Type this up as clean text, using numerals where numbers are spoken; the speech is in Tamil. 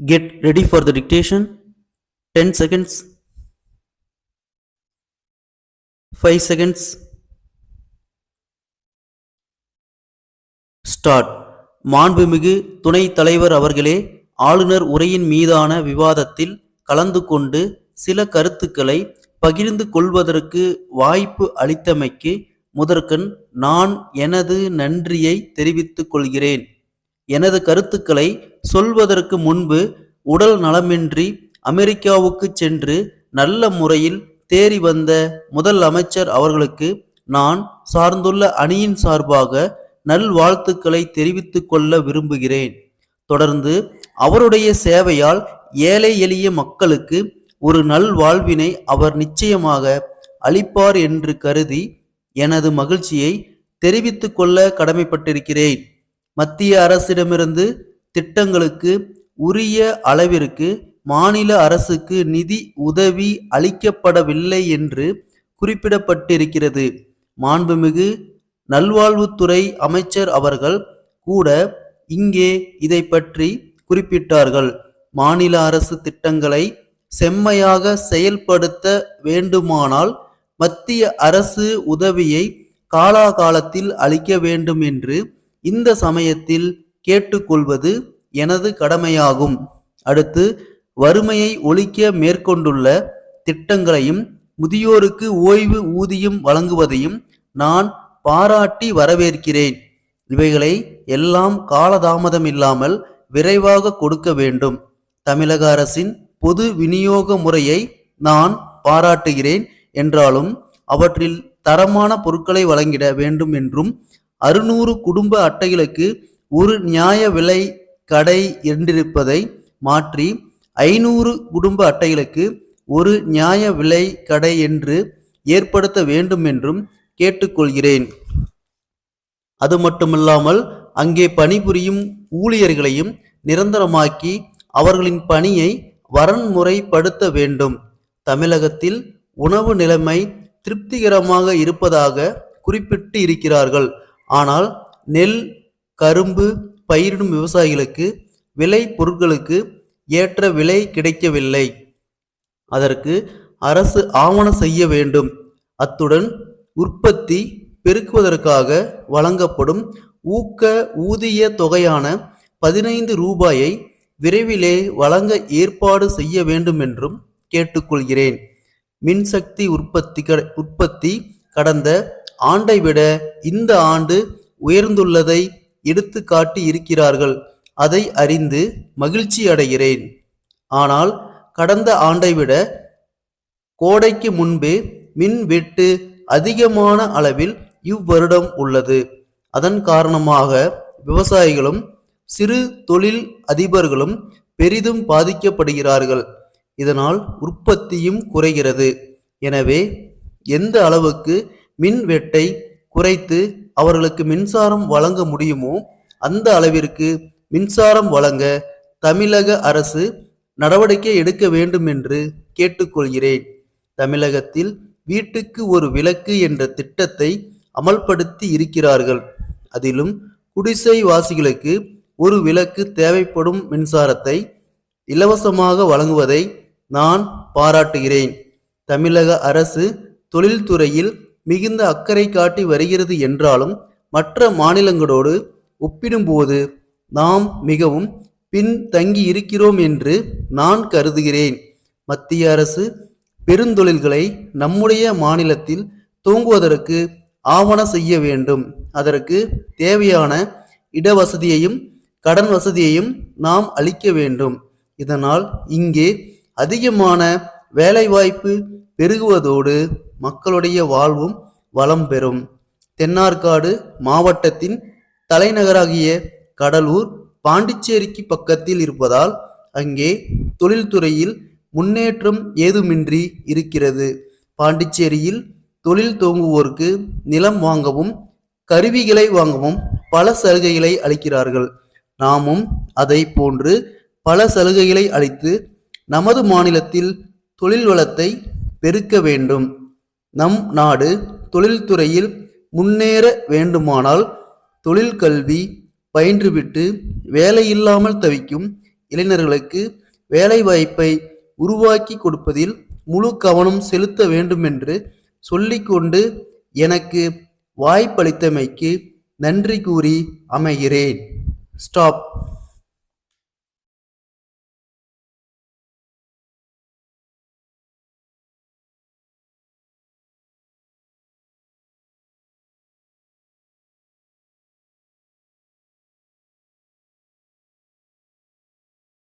Get ready for the dictation. 10 seconds, 5 seconds, start. மாண்புமிகு துணைத் தலைவர் அவர்களே, ஆளுநர் உரையின் மீதான விவாதத்தில் கலந்து கொண்டு சில கருத்துக்களை பகிர்ந்து கொள்வதற்கு வாய்ப்பு அளித்தமைக்கு முதற்கண் நான் எனது நன்றியை தெரிவித்துக் கொள்கிறேன். எனது கருத்துக்களை சொல்வதற்கு முன்பு உடல் நலமின்றி அமெரிக்காவுக்கு சென்று நல்ல முறையில் தேறி வந்த முதல் அமைச்சர் அவர்களுக்கு நான் சார்ந்துள்ள அணியின் சார்பாக நல்வாழ்த்துக்களை தெரிவித்துக் கொள்ள விரும்புகிறேன். தொடர்ந்து அவருடைய சேவையால் ஏழை எளிய மக்களுக்கு ஒரு நல்வாழ்வினை அவர் நிச்சயமாக அளிப்பார் என்று கருதி எனது மகிழ்ச்சியை தெரிவித்துக் கொள்ள கடமைப்பட்டிருக்கிறேன். மத்திய அரசிடமிருந்து திட்டங்களுக்கு உரிய அளவிற்கு மாநில அரசுக்கு நிதி உதவி அளிக்கப்படவில்லை என்று குறிப்பிடப்பட்டிருக்கிறது. மாண்புமிகு நல்வாழ்வுத்துறை அமைச்சர் அவர்கள் கூட இங்கே இதை பற்றி குறிப்பிட்டார்கள். மாநில அரசு திட்டங்களை செம்மையாக செயல்படுத்த வேண்டுமானால் மத்திய அரசு உதவியை காலாகாலத்தில் அளிக்க வேண்டும் என்று இந்த சமயத்தில் கேட்டுக்கொள்வது எனது கடமையாகும். அடுத்து, வறுமையை ஒழிக்க மேற்கொண்டுள்ள திட்டங்களையும் முதியோருக்கு ஓய்வு ஊதியம் வழங்குவதையும் நான் பாராட்டி வரவேற்கிறேன். இவைகளை எல்லாம் காலதாமதமில்லாமல் விரைவாக கொடுக்க வேண்டும். தமிழக அரசின் பொது விநியோக முறையை நான் பாராட்டுகிறேன் என்றாலும் அவற்றில் தரமான பொருட்களை வழங்கிட வேண்டும் என்றும் 600 குடும்ப அட்டைகளுக்கு ஒரு நியாய விலை கடை என்றிருப்பதை மாற்றி 500 குடும்ப அட்டைகளுக்கு ஒரு நியாய விலை கடை என்று ஏற்படுத்த வேண்டும் என்றும் கேட்டுக்கொள்கிறேன். அது மட்டுமல்லாமல் அங்கே பணிபுரியும் ஊழியர்களையும் நிரந்தரமாக்கி அவர்களின் பணியை வரன்முறைப்படுத்த வேண்டும். தமிழகத்தில் உணவு நிலைமை திருப்திகரமாக இருப்பதாக குறிப்பிட்டு இருக்கிறார்கள். ஆனால் நெல், கரும்பு பயிரிடும் விவசாயிகளுக்கு விளை பொருட்களுக்கு ஏற்ற விலை கிடைக்கவில்லை. அதற்கு அரசு ஆவணம் செய்ய வேண்டும். அத்துடன் உற்பத்தி பெருக்குவதற்காக வழங்கப்படும் ஊக்க ஊதிய தொகையான 15 ரூபாயை விரைவிலே வழங்க ஏற்பாடு செய்ய வேண்டும் என்றும் கேட்டுக்கொள்கிறேன். மின்சக்தி உற்பத்தி கடந்த ஆண்டை விட இந்த ஆண்டு உயர்ந்துள்ளதை எடுத்து காட்டி இருக்கிறார்கள். அதை அறிந்து மகிழ்ச்சி அடைகிறேன். ஆனால் கடந்த ஆண்டை விட கோடைக்கு முன்பே மின் வெட்டு அதிகமான அளவில் இவ்வருடம் உள்ளது. அதன் காரணமாக விவசாயிகளும் சிறு தொழில் அதிபர்களும் பெரிதும் பாதிக்கப்படுகிறார்கள். இதனால் உற்பத்தியும் குறைகிறது. எனவே எந்த அளவுக்கு மின் வெட்டை குறைத்து அவர்களுக்கு மின்சாரம் வழங்க முடியுமோ அந்த அளவிற்கு மின்சாரம் வழங்க தமிழக அரசு நடவடிக்கை எடுக்க வேண்டும் என்று கேட்டுக்கொள்கிறேன். தமிழகத்தில் வீட்டுக்கு ஒரு விளக்கு என்ற திட்டத்தை அமல்படுத்தி இருக்கிறார்கள். அதிலும் குடிசை வாசிகளுக்கு ஒரு விளக்கு தேவைப்படும் மின்சாரத்தை இலவசமாக வழங்குவதை நான் பாராட்டுகிறேன். தமிழக அரசு தொழில்துறையில் மிகுந்த அக்கறை காட்டி வருகிறது என்றாலும் மற்ற மாநிலங்களோடு ஒப்பிடும்போது நாம் மிகவும் பின்தங்கி இருக்கிறோம் என்று நான் கருதுகிறேன். மத்திய அரசு பெருந்தொழில்களை நம்முடைய மாநிலத்தில் துவங்குவதற்கு ஆவணம் செய்ய வேண்டும். அதற்கு தேவையான இடவசதியையும் கடன் வசதியையும் நாம் அளிக்க வேண்டும். இதனால் இங்கே அதிகமான வேலைவாய்ப்பு பெருகுவதோடு மக்களுடைய வாழ்வும் வளம் பெறும். தென்னார்காடு மாவட்டத்தின் தலைநகராகிய கடலூர் பாண்டிச்சேரிக்கு பக்கத்தில் இருப்பதால் அங்கே தொழில்துறையில் முன்னேற்றம் ஏதுமின்றி இருக்கிறது. பாண்டிச்சேரியில் தொழில் துவங்குவோருக்கு நிலம் வாங்கவும் கருவிகளை வாங்கவும் பல சலுகைகளை அளிக்கிறார்கள். நாமும் அதை போன்று பல சலுகைகளை அளித்து நமது மாநிலத்தில் தொழில் வளத்தை பெருக்க வேண்டும். நம் நாடு தொழில்துறையில் முன்னேற வேண்டுமானால் தொழில் கல்வி பயின்றுவிட்டு வேலையில்லாமல் தவிக்கும் இளைஞர்களுக்கு வேலைவாய்ப்பை உருவாக்கி கொடுப்பதில் முழு கவனம் செலுத்த வேண்டுமென்று சொல்லிக்கொண்டு எனக்கு வாய்ப்பளித்தமைக்கு நன்றி கூறி அமைகிறேன். ஸ்டாப்.